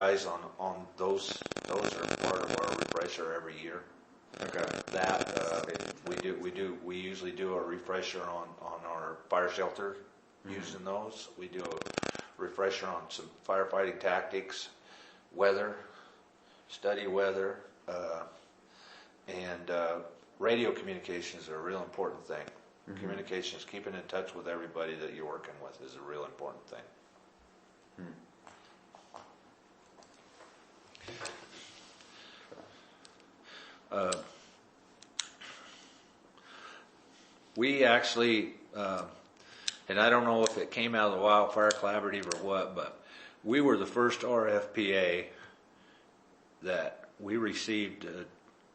guys on those. Those are part of our refresher every year. Okay. That we usually do a refresher on our fire shelter using those. We do a refresher on some firefighting tactics, weather, study weather, and radio communications are a real important thing. Communications, keeping in touch with everybody that you're working with, is a real important thing. We actually, and I don't know if it came out of the Wildfire Collaborative or what, but we were the first RFPA that we received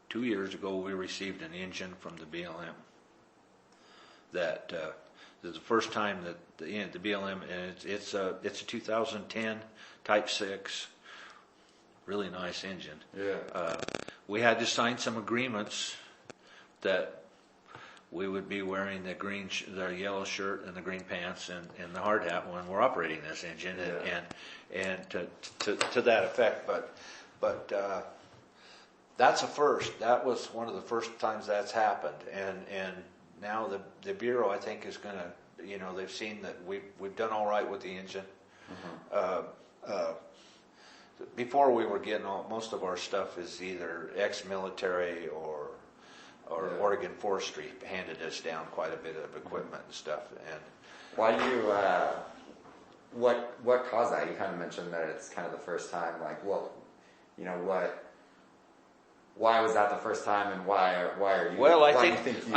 2 years ago. We received an engine from the BLM. That is the first time that the BLM, and it's a 2010 Type 6, really nice engine. Yeah. We had to sign some agreements that we would be wearing the yellow shirt and the green pants and the hard hat when we're operating this engine, and to that effect. But that's a first. That was one of the first times that's happened, and now the Bureau, I think, is going to, they've seen that we've done all right with the engine. Before we were getting most of our stuff is either ex-military or Oregon Forestry handed us down quite a bit of equipment and stuff. And why do you? What caused that? You kind of mentioned that it's kind of the first time. Like, well, what? Why was that the first time, and why are you? Well, I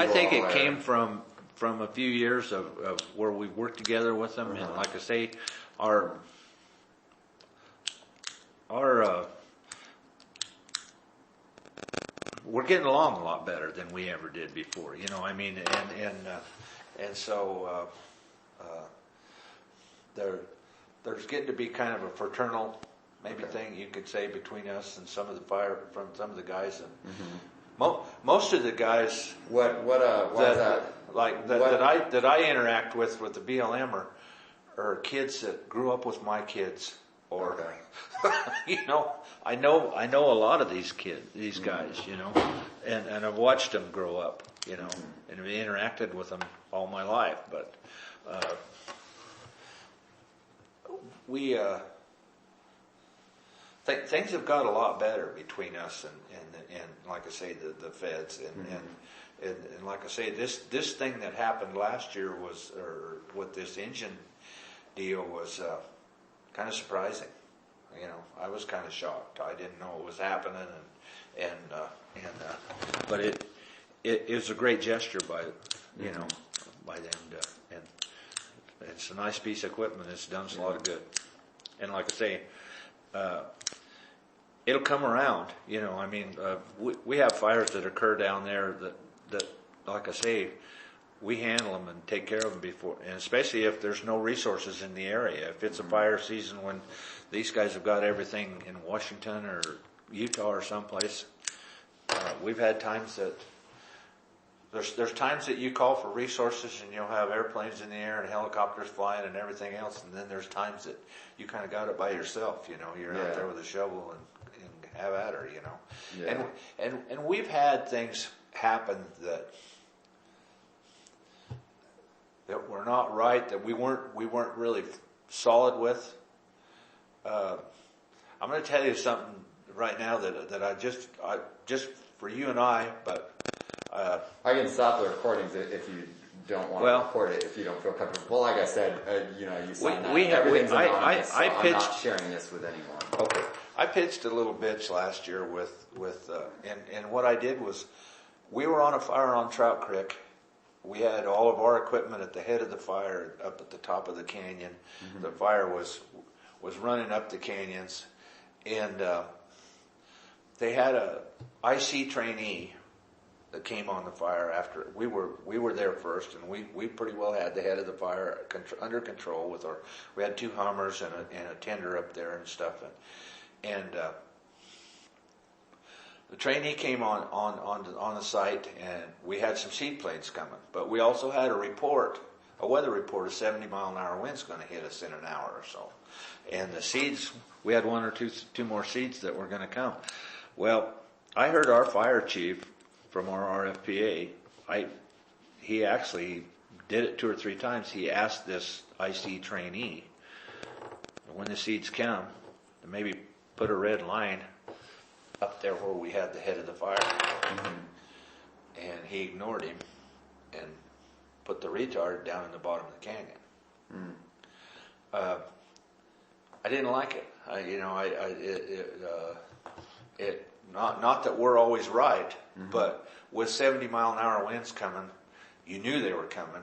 think it came from a few years of where we worked together with them, and like I say, our we're getting along a lot better than we ever did before. And so there's getting to be kind of a fraternal thing you could say between us and some of the guys, and most of the guys that I interact with the BLM are kids that grew up with my kids. Or, I know a lot of these guys, and I've watched them grow up, and I've interacted with them all my life. But things have got a lot better between us and like I say, the feds, and like I say, this thing that happened last year or with this engine deal was. Kind of surprising, I was kind of shocked. I didn't know it was happening, but it was a great gesture by by them, and it's a nice piece of equipment. It's done us a lot of good, and like I say, it'll come around. We have fires that occur down there that like I say. We handle them and take care of them before, and especially if there's no resources in the area. If it's a fire season when these guys have got everything in Washington or Utah or someplace, we've had times that there's times that you call for resources and you'll have airplanes in the air and helicopters flying and everything else, and then there's times that you kind of got it by yourself. You're out there with a shovel and have at her. Yeah. And we've had things happen that were not right, that we weren't really solid with. I'm going to tell you something right now that I just for you and I, but I can stop the recordings if you don't want to record it, if you don't feel comfortable. Well, like I said, you signed that. Everything's anonymous, so I'm not sharing this with anyone. Okay. I pitched a little bitch last year with and what I did was, we were on a fire on Trout Creek. We had all of our equipment at the head of the fire, up at the top of the canyon. The fire was running up the canyons, and they had a IC trainee that came on the fire after we were there first, and we pretty well had the head of the fire under control with we had 2 Hummers and a tender up there and stuff, and the trainee came on the site, and we had some seaplanes coming, but we also had a report a weather report of 70-mile-an-hour winds going to hit us in an hour or so. And the seeds, we had one or two more seeds that were going to come. Well, I heard our fire chief from our RFPA, he actually did it 2 or 3 times. He asked this IC trainee, when the seeds come, to maybe put a red line up there where we had the head of the fire. Mm-hmm. And he ignored him and put the retard down in the bottom of the canyon. Mm. I didn't like it. Not that we're always right, mm-hmm. but with 70-mile-an-hour winds coming, you knew they were coming.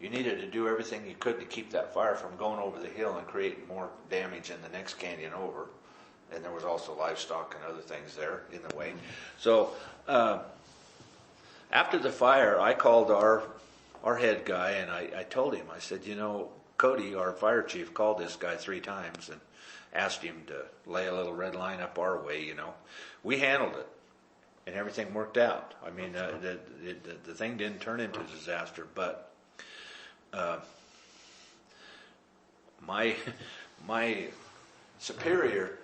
You needed to do everything you could to keep that fire from going over the hill and creating more damage in the next canyon over. And there was also livestock and other things there in the way. So after the fire, I called our head guy and I told him, I said, Cody, our fire chief, called this guy 3 times and asked him to lay a little red line up our way, We handled it, and everything worked out. I mean, the thing didn't turn into a disaster, but my superior,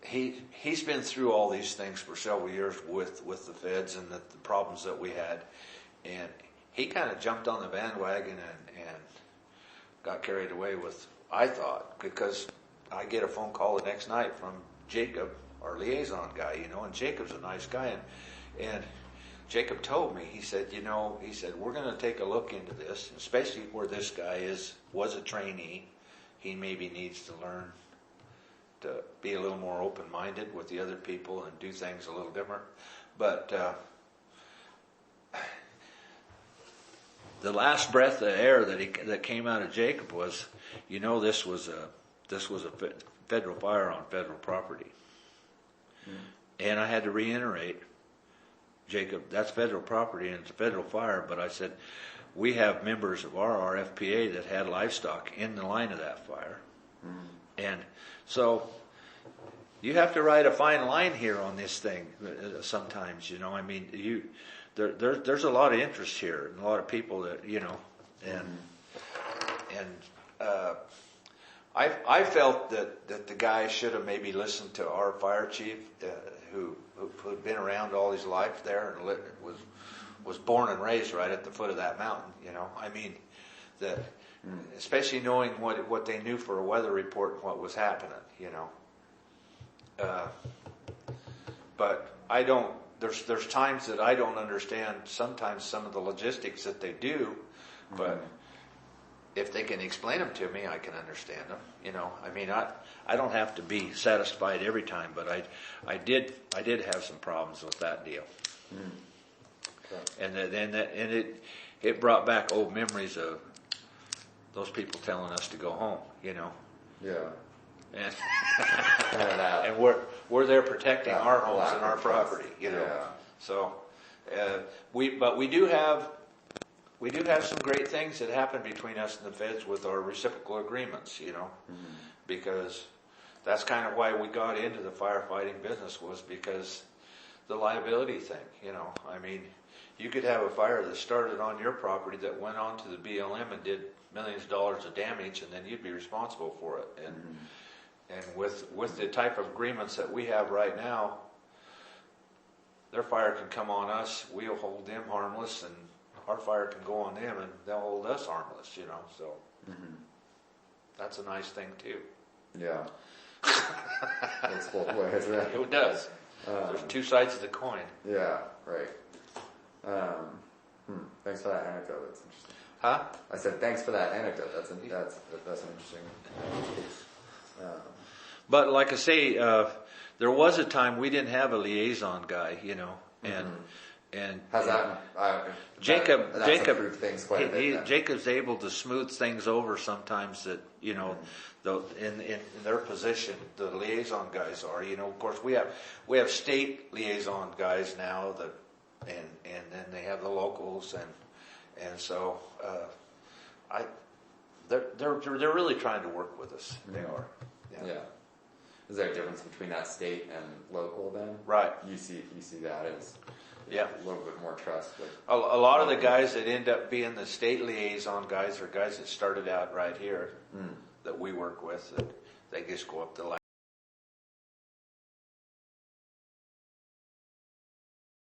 he's been through all these things for several years with the feds and the problems that we had, and he kind of jumped on the bandwagon and got carried away with, I thought, because I get a phone call the next night from Jacob, our liaison guy, and Jacob's a nice guy, and Jacob told me, he said, we're going to take a look into this, especially where this guy was a trainee. He maybe needs to learn to be a little more open-minded with the other people and do things a little different. But the last breath of air that came out of Jacob was, this was a federal fire on federal property. Mm. And I had to reiterate, Jacob, that's federal property and it's a federal fire, but I said, we have members of our RFPA that had livestock in the line of that fire. Mm. And so you have to ride a fine line here on this thing sometimes, there's a lot of interest here and a lot of people that, I felt that the guy should have maybe listened to our fire chief, who'd been around all his life there and was born and raised right at the foot of that mountain. Especially knowing what they knew for a weather report and what was happening. But I don't. There's times that I don't understand. Sometimes some of the logistics that they do, but if they can explain them to me, I can understand them. I don't have to be satisfied every time, but I did have some problems with that deal. Mm. Okay. And it brought back old memories of those people telling us to go home. Yeah. And and we're there protecting our homes and our property. Yeah. So we do have some great things that happen between us and the feds with our reciprocal agreements, because that's kind of why we got into the firefighting business, was because the liability thing, you could have a fire that started on your property that went on to the BLM and did millions of dollars of damage, and then you'd be responsible for it. And with the type of agreements that we have right now, their fire can come on us, we'll hold them harmless, and our fire can go on them and they'll hold us harmless, so that's a nice thing too. Yeah. It's both ways, right? It does. There's 2 sides of the coin. Yeah, right. Thanks for that anecdote. That's interesting. Huh? I said thanks for that anecdote. That's interesting. But like I say, there was a time we didn't have a liaison guy, and how's that? Jacob, things quite a bit, Jacob's able to smooth things over sometimes that in their position, the liaison guys are. Of course we have state liaison guys now and then they have the locals and so they're really trying to work with us. They are. Yeah. Is there a difference between that state and local then? Right. You see that as a little bit more trust. With a lot of the guys that end up being the state liaison guys are guys that started out right here that we work with. That they just go up the line.